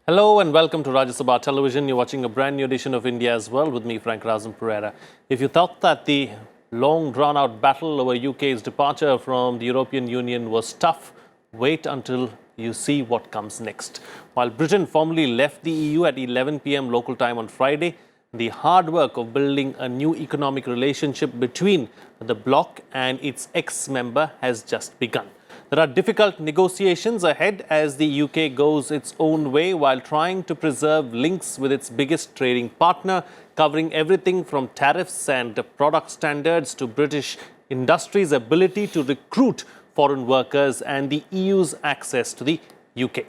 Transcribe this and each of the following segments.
Hello and welcome to Rajya Sabha Television. You're watching a brand new edition of India as well with me, Frank Razam Pereira. If you thought that the long drawn-out battle over UK's departure from the European Union was tough, wait until you see what comes next. While Britain formally left the EU at 11 p.m. local time on Friday, the hard work of building a new economic relationship between the Bloc and its ex-member has just begun. There are difficult negotiations ahead as the UK goes its own way while trying to preserve links with its biggest trading partner, covering everything from tariffs and product standards to British industry's ability to recruit foreign workers and the EU's access to the UK.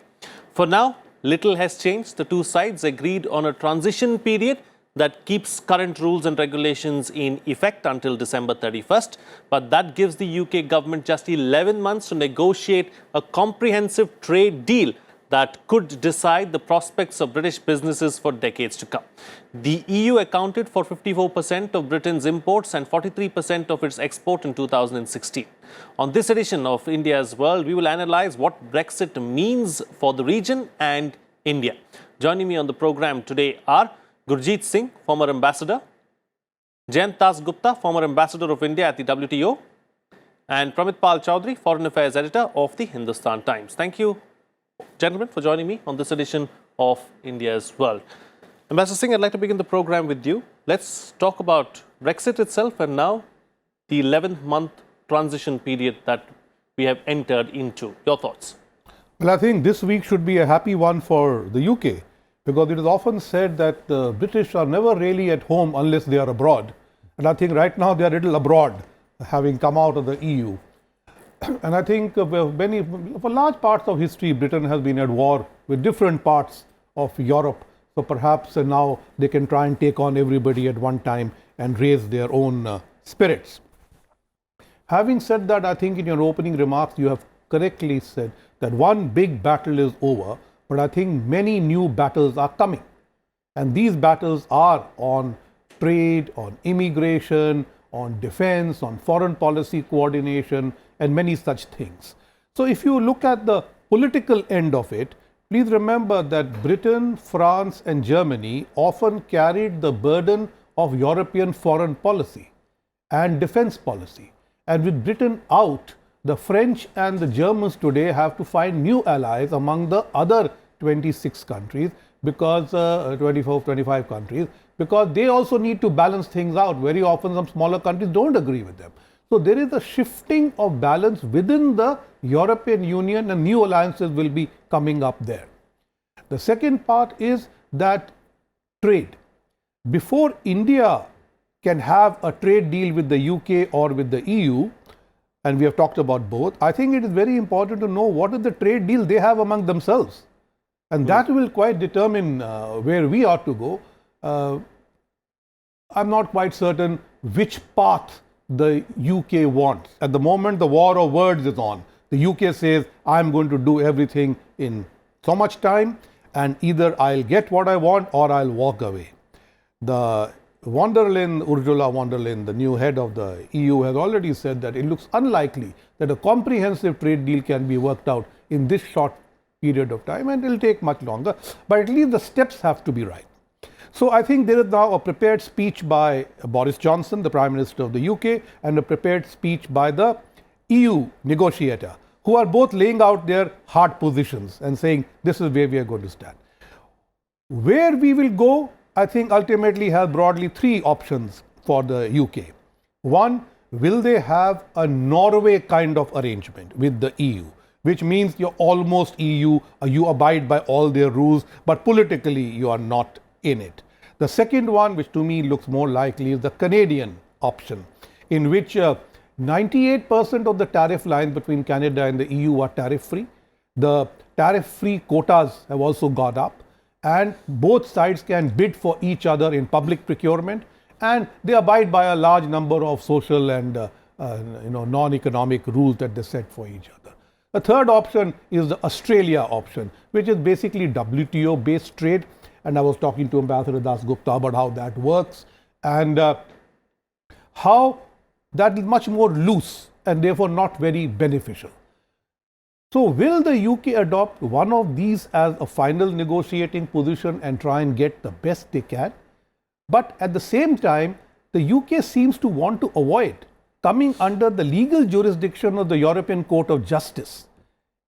For now, little has changed. The two sides agreed on a transition period that keeps current rules and regulations in effect until December 31st. But that gives the UK government just 11 months to negotiate a comprehensive trade deal that could decide the prospects of British businesses for decades to come. The EU accounted for 54% of Britain's imports and 43% of its export in 2016. On this edition of India's World, we will analyze what Brexit means for the region and India. Joining me on the program today are Gurjeet Singh, former ambassador, Jayant Das Gupta, former ambassador of India at the WTO, and Pramit Pal Chowdhury, foreign affairs editor of the Hindustan Times. Thank you, gentlemen, for joining me on this edition of India's World. Ambassador Singh, I'd like to begin the program with you. Let's talk about Brexit itself and now the 11-month transition period that we have entered into. Your thoughts? Well, I think this week should be a happy one for the UK. Because it is often said that the British are never really at home unless they are abroad. And I think right now they are a little abroad, having come out of the EU. And I think for large parts of history, Britain has been at war with different parts of Europe. So perhaps now they can try and take on everybody at one time and raise their own spirits. Having said that, I think in your opening remarks, you have correctly said that one big battle is over. But I think many new battles are coming. And these battles are on trade, on immigration, on defense, on foreign policy coordination, and many such things. So if you look at the political end of it, please remember that Britain, France, and Germany often carried the burden of European foreign policy and defense policy. And with Britain out, the French and the Germans today have to find new allies among the other 26 countries, because 25 countries, because they also need to balance things out. Very often some smaller countries don't agree with them. So there is a shifting of balance within the European Union and new alliances will be coming up there. The second part is that trade. Before India can have a trade deal with the UK or with the EU, and we have talked about both, I think it is very important to know what is the trade deal they have among themselves. And that will quite determine where we ought to go. I'm not quite certain which path the UK wants. At the moment, the war of words is on. The UK says, I'm going to do everything in so much time, and either I'll get what I want or I'll walk away. The Ursula von der Leyen, the new head of the EU, has already said that it looks unlikely that a comprehensive trade deal can be worked out in this short period of time, and it will take much longer. But at least the steps have to be right. So I think there is now a prepared speech by Boris Johnson, the Prime Minister of the UK, and a prepared speech by the EU negotiator, who are both laying out their hard positions and saying this is where we are going to stand. Where we will go, I think ultimately have broadly three options for the UK. One, will they have a Norway kind of arrangement with the EU, which means you're almost EU, you abide by all their rules, but politically you are not in it. The second one, which to me looks more likely, is the Canadian option, in which 98% of the tariff lines between Canada and the EU are tariff-free. The tariff-free quotas have also gone up, and both sides can bid for each other in public procurement, and they abide by a large number of social and non-economic rules that they set for each other. The third option is the Australia option, which is basically WTO-based trade, and I was talking to Ambassador Das Gupta about how that works and how that is much more loose and therefore not very beneficial. So will the UK adopt one of these as a final negotiating position and try and get the best they can? But at the same time, the UK seems to want to avoid coming under the legal jurisdiction of the European Court of Justice.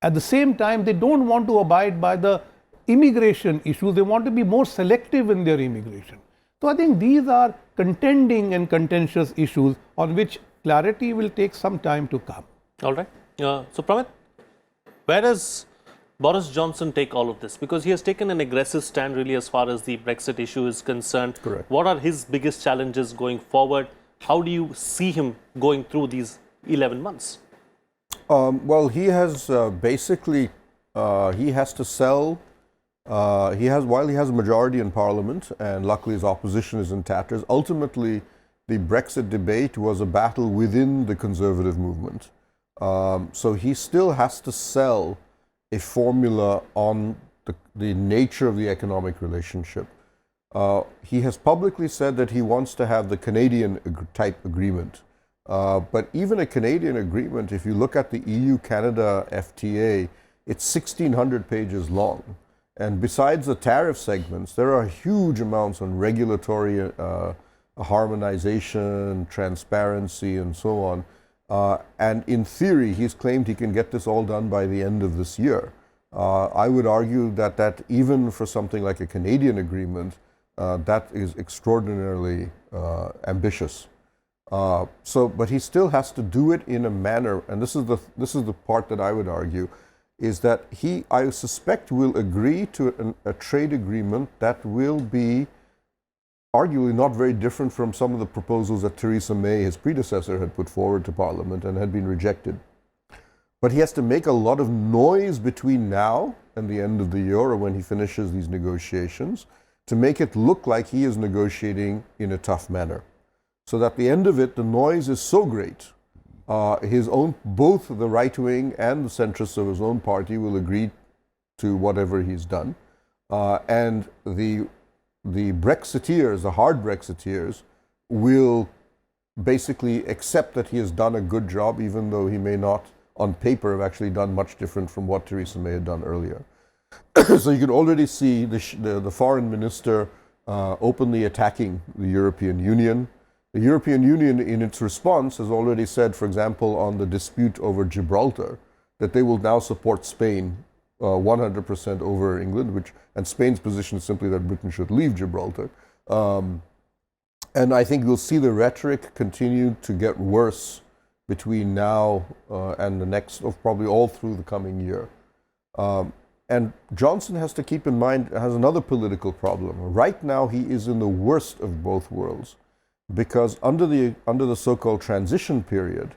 At the same time, they don't want to abide by the immigration issues. They want to be more selective in their immigration. So I think these are contending and contentious issues on which clarity will take some time to come. All right. So Pramit, where does Boris Johnson take all of this? Because he has taken an aggressive stand really as far as the Brexit issue is concerned. Correct. What are his biggest challenges going forward? How do you see him going through these 11 months? Well, he has basically, he has to sell, while he has a majority in Parliament, and luckily his opposition is in tatters, ultimately the Brexit debate was a battle within the Conservative movement. So he still has to sell a formula on the nature of the economic relationship. He has publicly said that he wants to have the Canadian type agreement. But even a Canadian agreement, if you look at the EU-Canada FTA, it's 1,600 pages long. And besides the tariff segments, there are huge amounts on regulatory harmonization, transparency, and so on. And in theory, he's claimed he can get this all done by the end of this year. I would argue that even for something like a Canadian agreement, that is extraordinarily ambitious. But he still has to do it in a manner, and this is the part that I would argue, is that he, I suspect, will agree to a trade agreement that will be arguably not very different from some of the proposals that Theresa May, his predecessor, had put forward to Parliament and had been rejected. But he has to make a lot of noise between now and the end of the year, or when he finishes these negotiations, to make it look like he is negotiating in a tough manner. So that at the end of it, the noise is so great, both the right wing and the centrists of his own party will agree to whatever he's done. And the Brexiteers, the hard Brexiteers, will basically accept that he has done a good job, even though he may not, on paper, have actually done much different from what Theresa May had done earlier. So you can already see the foreign minister openly attacking the European Union. The European Union, in its response, has already said, for example, on the dispute over Gibraltar, that they will now support Spain 100% over England, and Spain's position is simply that Britain should leave Gibraltar. And I think you'll see the rhetoric continue to get worse between now and the next, of probably all through the coming year. And Johnson has to keep in mind, has another political problem. Right now, he is in the worst of both worlds, because under the so-called transition period,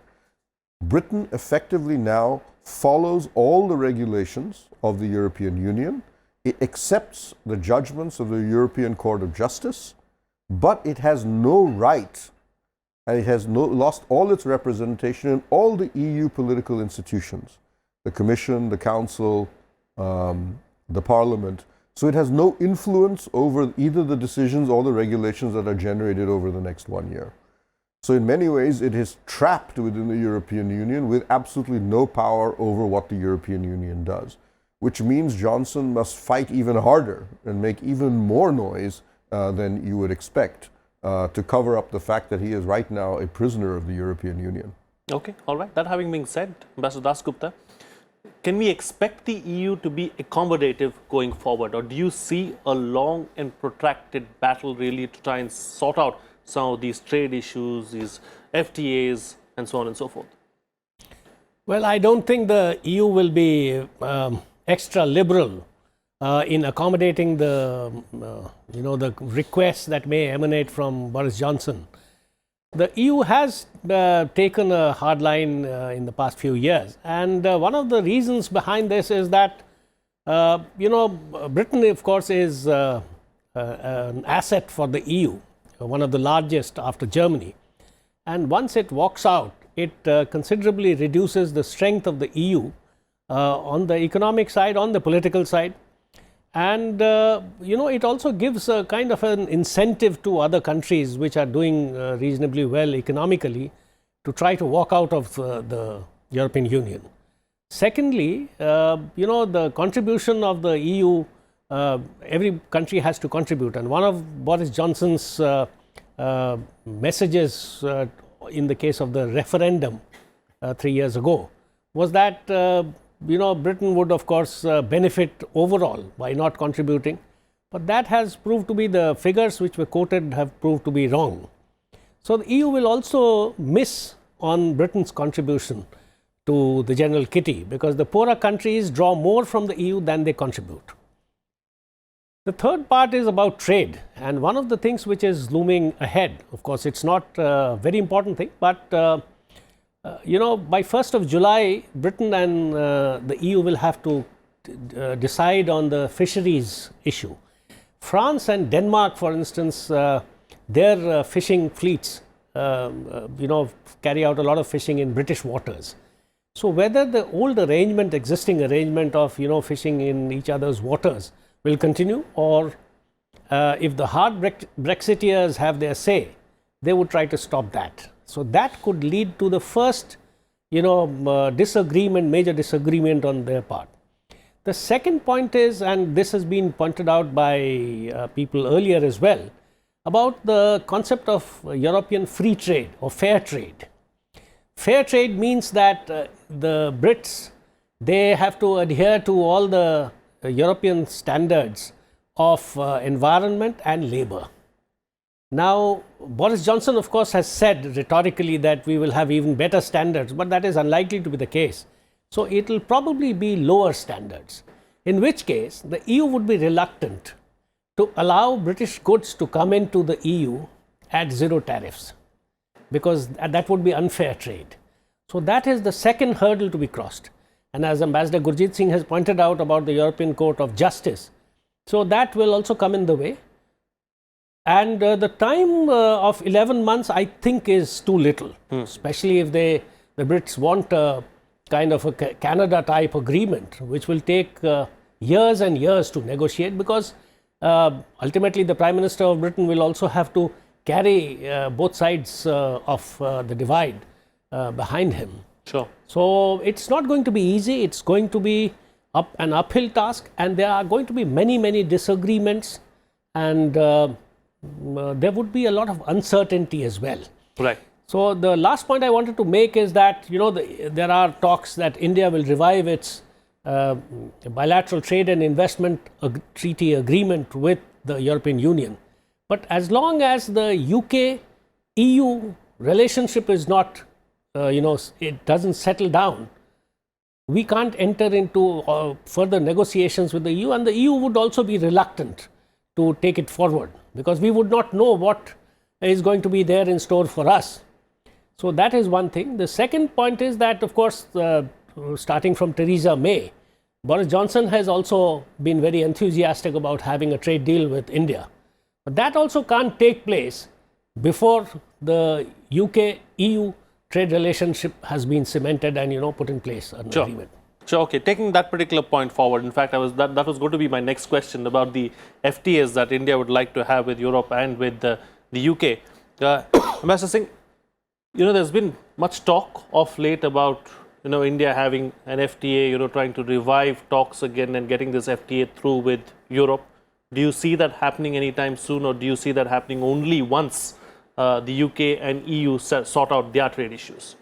Britain effectively now follows all the regulations of the European Union. It accepts the judgments of the European Court of Justice, but it has no right, and it has lost all its representation in all the EU political institutions, the Commission, the Council, the Parliament. So it has no influence over either the decisions or the regulations that are generated over the next 1 year. So in many ways, it is trapped within the European Union with absolutely no power over what the European Union does, which means Johnson must fight even harder and make even more noise than you would expect to cover up the fact that he is right now a prisoner of the European Union. Okay, all right. That having been said, Ambassador Dasgupta, can we expect the EU to be accommodative going forward, or do you see a long and protracted battle really to try and sort out some of these trade issues, these FTAs, and so on and so forth? Well, I don't think the EU will be extra liberal in accommodating the requests that may emanate from Boris Johnson. The EU has taken a hard line in the past few years, and one of the reasons behind this is that Britain, of course, is an asset for the EU, one of the largest after Germany, and once it walks out, it considerably reduces the strength of the EU on the economic side, on the political side. And it also gives a kind of an incentive to other countries which are doing reasonably well economically to try to walk out of the European Union. Secondly, the contribution of the EU, every country has to contribute. And one of Boris Johnson's messages in the case of the referendum 3 years ago was that, Britain would, of course, benefit overall by not contributing. But that has proved to be, the figures which were quoted have proved to be wrong. So the EU will also miss on Britain's contribution to the general kitty, because the poorer countries draw more from the EU than they contribute. The third part is about trade, and one of the things which is looming ahead, of course it's not a very important thing, but by 1st of July, Britain and the EU will have to decide on the fisheries issue. France and Denmark, for instance, their fishing fleets, carry out a lot of fishing in British waters. So whether the old arrangement, existing arrangement of, fishing in each other's waters will continue, or if the hard Brexiteers have their say, they would try to stop that. So that could lead to the first, major disagreement on their part. The second point is, and this has been pointed out by people earlier as well, about the concept of European free trade or fair trade. Fair trade means that the Brits, they have to adhere to all the European standards of environment and labor. Now, Boris Johnson, of course, has said rhetorically that we will have even better standards, but that is unlikely to be the case. So it will probably be lower standards, in which case the EU would be reluctant to allow British goods to come into the EU at zero tariffs, because that would be unfair trade. So that is the second hurdle to be crossed. And as Ambassador Gurjit Singh has pointed out about the European Court of Justice, so that will also come in the way. And the time of 11 months, I think, is too little, especially if the Brits want a kind of a Canada-type agreement, which will take years and years to negotiate, because ultimately the Prime Minister of Britain will also have to carry both sides of the divide behind him. Sure. So it's not going to be easy. It's going to be an uphill task, and there are going to be many disagreements, and there would be a lot of uncertainty as well. Right. So the last point I wanted to make is that there are talks that India will revive its bilateral trade and investment treaty agreement with the European Union. But as long as the UK-EU relationship is not, it doesn't settle down, we can't enter into further negotiations with the EU, and the EU would also be reluctant to take it forward, because we would not know what is going to be there in store for us. So that is one thing. The second point is that, of course, starting from Theresa May, Boris Johnson has also been very enthusiastic about having a trade deal with India. But that also can't take place before the UK-EU trade relationship has been cemented and, put in place an agreement. Sure. Okay. Taking that particular point forward, in fact, that was going to be my next question about the FTAs that India would like to have with Europe and with the UK. Ambassador Singh, there's been much talk of late about India having an FTA, trying to revive talks again and getting this FTA through with Europe. Do you see that happening anytime soon, or do you see that happening only once the UK and EU sort out their trade issues?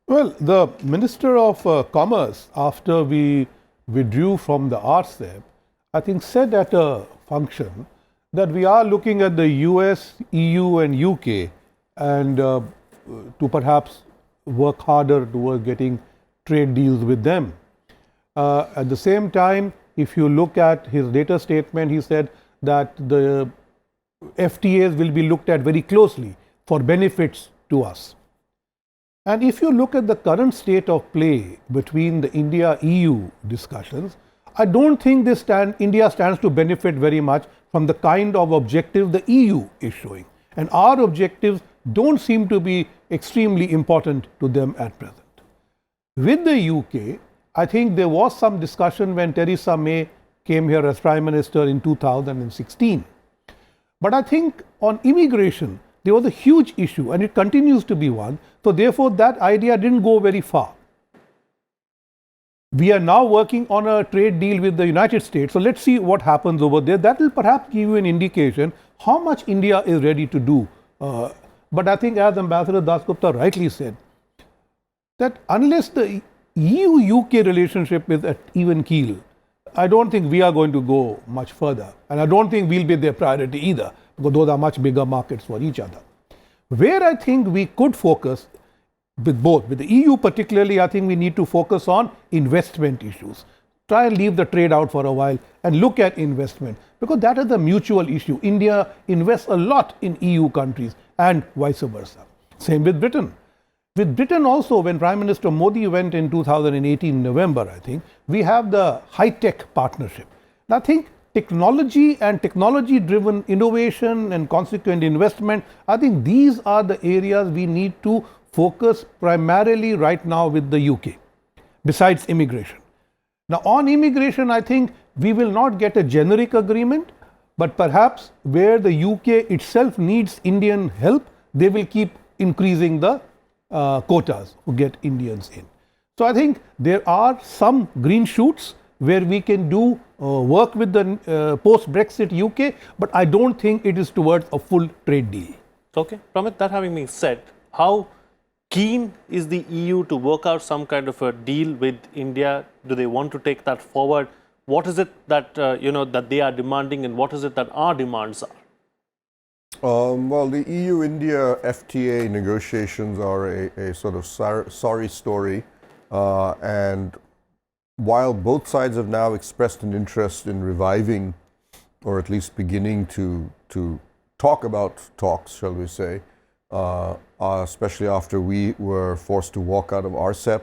Well, the Minister of Commerce, after we withdrew from the RCEP, I think said at a function that we are looking at the US, EU and UK and to perhaps work harder towards getting trade deals with them. At the same time, if you look at his later statement, he said that the FTAs will be looked at very closely for benefits to us. And if you look at the current state of play between the India-EU discussions, I don't think India stands to benefit very much from the kind of objective the EU is showing. And our objectives don't seem to be extremely important to them at present. With the UK, I think there was some discussion when Theresa May came here as Prime Minister in 2016. But I think on immigration, there was a huge issue, and it continues to be one. So therefore, that idea didn't go very far. We are now working on a trade deal with the United States. So let's see what happens over there. That will perhaps give you an indication how much India is ready to do. But I think, as Ambassador Dasgupta rightly said, that unless the EU-UK relationship is at even keel, I don't think we are going to go much further. And I don't think we'll be their priority either, because those are much bigger markets for each other. Where I think we could focus with both, with the EU particularly, I think we need to focus on investment issues. Try and leave the trade out for a while and look at investment, because that is a mutual issue. India invests a lot in EU countries and vice versa. Same with Britain. With Britain also, when Prime Minister Modi went in 2018 November, I think, we have the high-tech partnership. And I think technology and technology-driven innovation and consequent investment, I think these are the areas we need to focus primarily right now with the UK, besides immigration. Now, on immigration, I think we will not get a generic agreement, but perhaps where the UK itself needs Indian help, they will keep increasing the quotas to get Indians in. So I think there are some green shoots where we can do work with the post-Brexit UK, but I don't think it is towards a full trade deal. Okay, Pramit, that having been said, how keen is the EU to work out some kind of a deal with India? Do they want to take that forward? What is it that that they are demanding, and what is it that our demands are? Well, the EU-India FTA negotiations are a sort of sorry story, and while both sides have now expressed an interest in reviving, or at least beginning to talk about talks, shall we say, especially after we were forced to walk out of RCEP,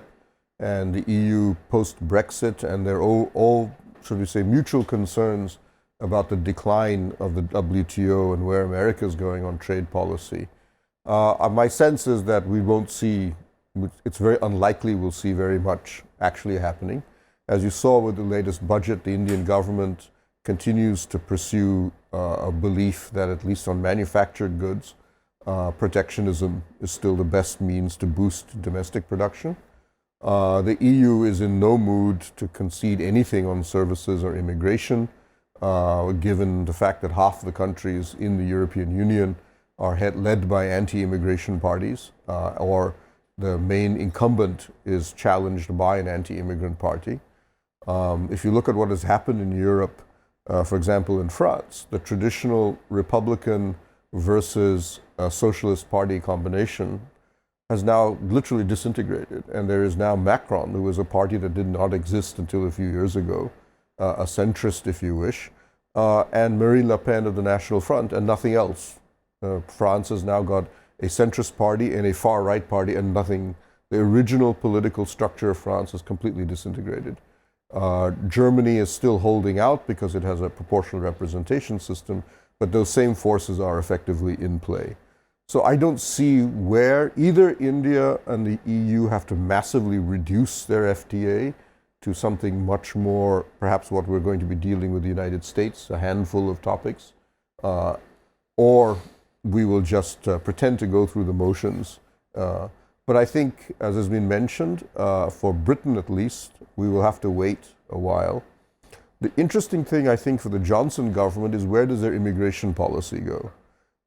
and the EU post-Brexit, and their all, should we say, mutual concerns about the decline of the WTO and where America is going on trade policy. My sense is that we won't see, it's very unlikely we'll see very much actually happening. As you saw with the latest budget, the Indian government continues to pursue a belief that at least on manufactured goods, protectionism is still the best means to boost domestic production. The EU is in no mood to concede anything on services or immigration, given the fact that half the countries in the European Union are led by anti-immigration parties, or the main incumbent is challenged by an anti-immigrant party. If you look at what has happened in Europe, for example, in France, the traditional Republican versus Socialist Party combination has now literally disintegrated. And there is now Macron, who was a party that did not exist until a few years ago, a centrist, if you wish, and Marine Le Pen of the National Front, and nothing else. France has now got a centrist party and a far-right party, and nothing. The original political structure of France has completely disintegrated. Germany is still holding out because it has a proportional representation system, but those same forces are effectively in play. So I don't see where either India and the EU have to massively reduce their FTA to something much more, perhaps what we're going to be dealing with the United States, a handful of topics, or we will just pretend to go through the motions. But I think, as has been mentioned, for Britain at least, we will have to wait a while. The interesting thing, I think, for the Johnson government is where does their immigration policy go?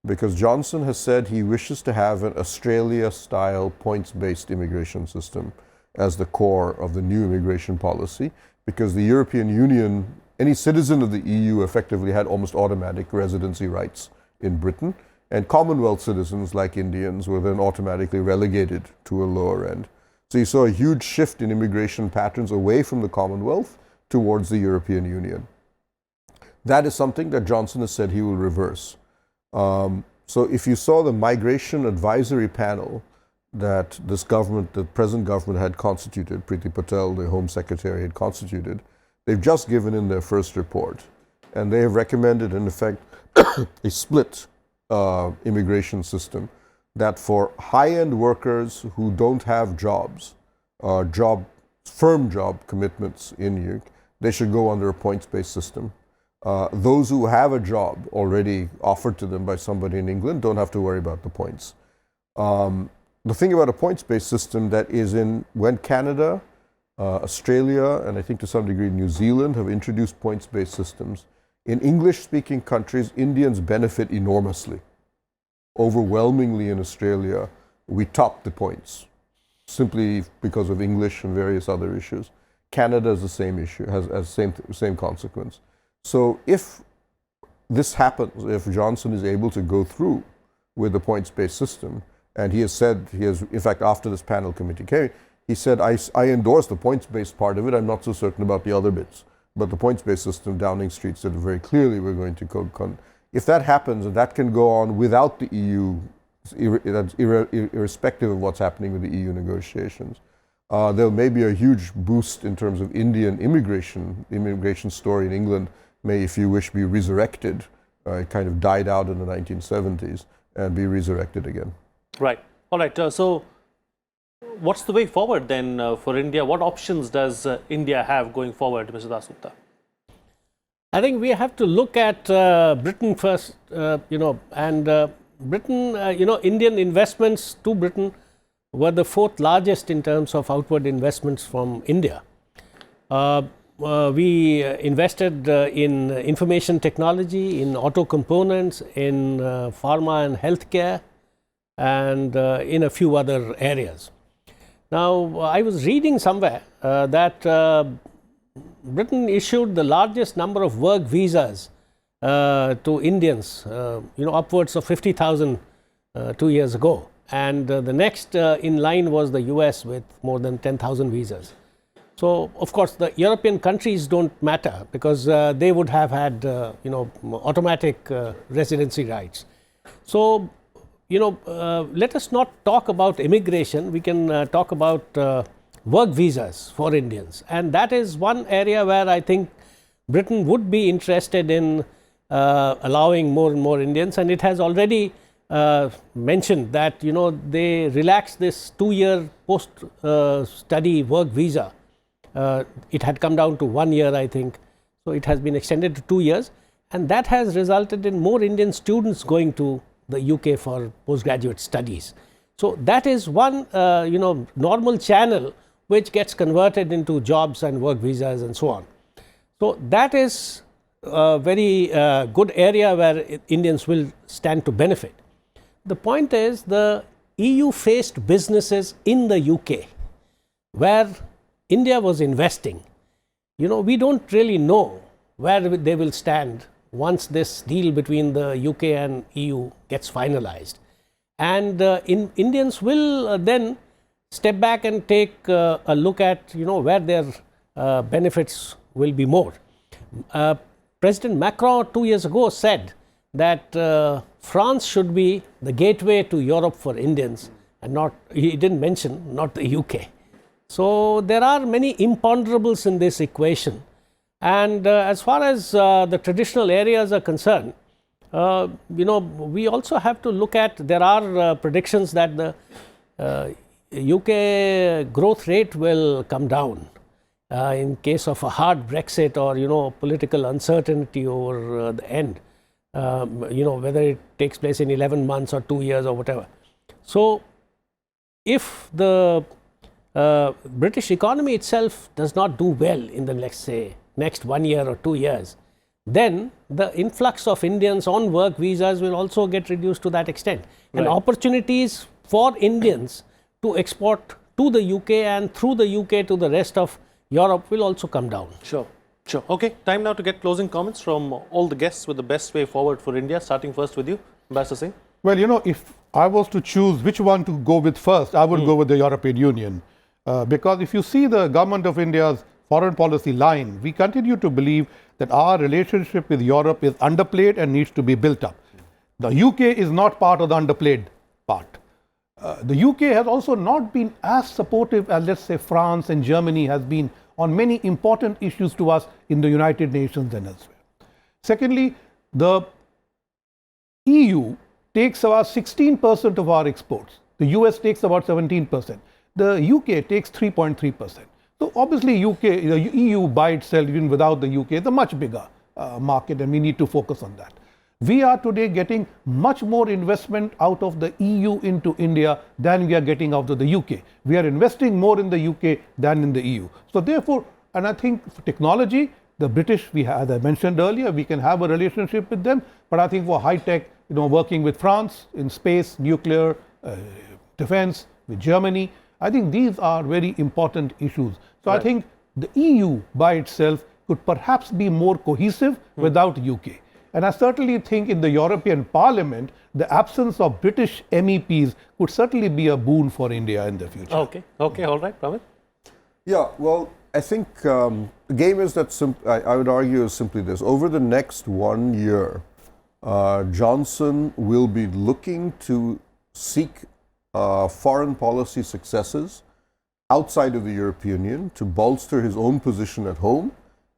Because Johnson has said he wishes to have an Australia-style points-based immigration system as the core of the new immigration policy, because the European Union, any citizen of the EU effectively had almost automatic residency rights in Britain, and Commonwealth citizens like Indians were then automatically relegated to a lower end. So you saw a huge shift in immigration patterns away from the Commonwealth towards the European Union. That is something that Johnson has said he will reverse. So if you saw the migration advisory panel that this government, the present government had constituted, Priti Patel, the Home Secretary, had constituted, they've just given in their first report. And they have recommended, in effect, a split immigration system that for high-end workers who don't have jobs, firm job commitments in EU, they should go under a points-based system. Those who have a job already offered to them by somebody in England don't have to worry about the points. The thing about a points-based system that is in, when Canada Australia, and I think to some degree New Zealand, have introduced points-based systems. In English-speaking countries, Indians benefit enormously. Overwhelmingly in Australia, we top the points, simply because of English and various other issues. Canada is the same issue, has same consequence. So if this happens, if Johnson is able to go through with the points-based system, and he has said, in fact, after this panel committee came, he said, I endorse the points-based part of it. I'm not so certain about the other bits. But the points-based system, Downing Street said very clearly we're going to if that happens, and that can go on without the EU, irrespective of what's happening with the EU negotiations, there may be a huge boost in terms of Indian immigration story in England may, if you wish, be resurrected. It kind of died out in the 1970s and be resurrected again. Right. All right. So what's the way forward then for India? What options does India have going forward, Mr. Dasgupta? I think we have to look at Britain first, and Britain, Indian investments to Britain were the fourth largest in terms of outward investments from India. We invested in information technology, in auto components, in pharma and healthcare, and in a few other areas. Now, I was reading somewhere that Britain issued the largest number of work visas to Indians, upwards of 50,000 2 years ago. And the next in line was the US with more than 10,000 visas. So, of course, the European countries don't matter because they would have had, automatic residency rights. So, let us not talk about immigration. We can talk about work visas for Indians. And that is one area where I think Britain would be interested in allowing more and more Indians. And it has already mentioned that, they relaxed this 2-year post-study work visa. It had come down to 1 year, I think. So, it has been extended to 2 years. And that has resulted in more Indian students going to the UK for postgraduate studies. So, that is one, normal channel which gets converted into jobs and work visas and so on. So, that is a very good area where Indians will stand to benefit. The point is the EU faced businesses in the UK where India was investing. We don't really know where they will stand once this deal between the UK and EU gets finalized. And Indians will then step back and take a look at, where their benefits will be more. President Macron 2 years ago said that France should be the gateway to Europe for Indians, and not, he didn't mention, not the UK. So, there are many imponderables in this equation. And as far as the traditional areas are concerned, we also have to look at, there are predictions that the UK growth rate will come down in case of a hard Brexit or, political uncertainty over the end, whether it takes place in 11 months or 2 years or whatever. So, if the British economy itself does not do well in the next 1 year or 2 years, then the influx of Indians on work visas will also get reduced to that extent. Right. And opportunities for Indians to export to the UK and through the UK to the rest of Europe will also come down. Sure. Okay, time now to get closing comments from all the guests with the best way forward for India, starting first with you, Ambassador Singh. Well, if I was to choose which one to go with first, I would go with the European Union. Because if you see the government of India's foreign policy line, we continue to believe that our relationship with Europe is underplayed and needs to be built up. The UK is not part of the underplayed part. The UK has also not been as supportive as, let's say, France and Germany has been on many important issues to us in the United Nations and elsewhere. Secondly, the EU takes about 16% of our exports. The US takes about 17%. The UK takes 3.3%. So obviously the EU by itself, even without the UK, is a much bigger market, and we need to focus on that. We are today getting much more investment out of the EU into India than we are getting out of the UK. We are investing more in the UK than in the EU. So therefore, and I think for technology, the British, as I mentioned earlier, we can have a relationship with them, but I think for high tech, working with France in space, nuclear, defense, with Germany, I think these are very important issues. So I think the EU by itself could perhaps be more cohesive without UK. And I certainly think in the European Parliament, the absence of British MEPs could certainly be a boon for India in the future. Okay, all right, Pramit. Yeah, well, I think the game is that I would argue is simply this. Over the next 1 year, Johnson will be looking to seek foreign policy successes outside of the European Union to bolster his own position at home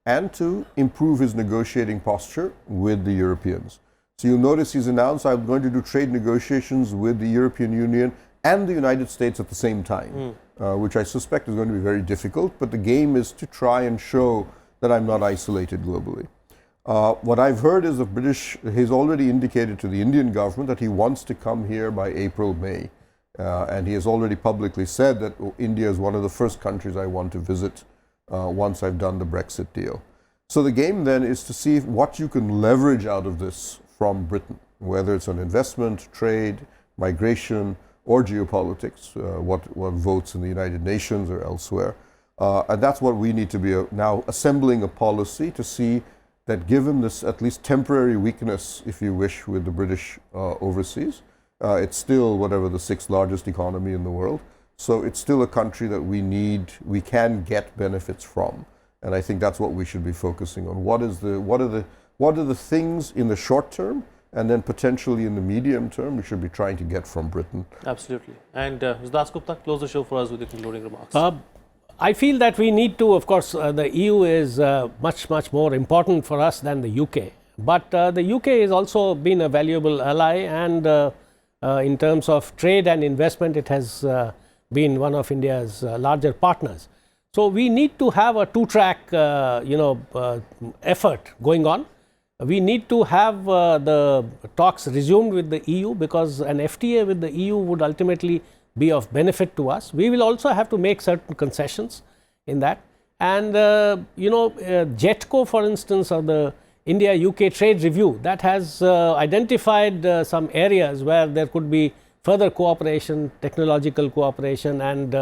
and to improve his negotiating posture with the Europeans. So you'll notice he's announced, I'm going to do trade negotiations with the European Union and the United States at the same time, which I suspect is going to be very difficult, but the game is to try and show that I'm not isolated globally. What I've heard is he's already indicated to the Indian government that he wants to come here by April, May. And he has already publicly said that India is one of the first countries I want to visit once I've done the Brexit deal. So the game then is to see what you can leverage out of this from Britain, whether it's on investment, trade, migration, or geopolitics, what votes in the United Nations or elsewhere. And that's what we need to be now assembling a policy to see that given this at least temporary weakness, if you wish, with the British overseas, it's still whatever the 6th largest economy in the world. So it's still a country that we can get benefits from. And I think that's what we should be focusing on. What are the things in the short term, and then potentially in the medium term we should be trying to get from Britain. Absolutely. And Mr. Das Gupta, close the show for us with your concluding remarks. I feel that we need to, of course, the EU is much more important for us than the UK. But the UK has also been a valuable ally, and in terms of trade and investment, it has been one of India's larger partners. So we need to have a two-track, effort going on. We need to have the talks resumed with the EU, because an FTA with the EU would ultimately be of benefit to us. We will also have to make certain concessions in that. And, JETCO, for instance, or the India-UK Trade Review, that has identified some areas where there could be further cooperation, technological cooperation, and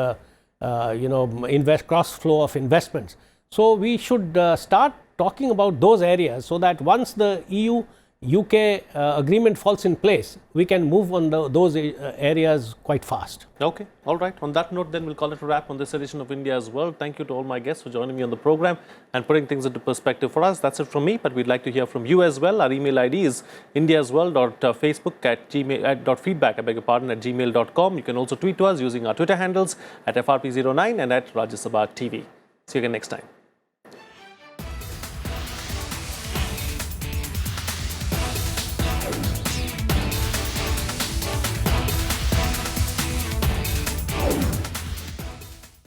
cross flow of investments. So we should start talking about those areas, so that once the EU-UK agreement falls in place, we can move on those areas quite fast. Okay, all right. On that note, then we'll call it a wrap on this edition of India as Well. Thank you to all my guests for joining me on the program and putting things into perspective for us. That's it from me, but we'd like to hear from you as well. Our email ID is indiasworld.facebook@feedback@gmail.com. You can also tweet to us using our Twitter handles at FRP09 and at Rajya Sabha TV. See you again next time.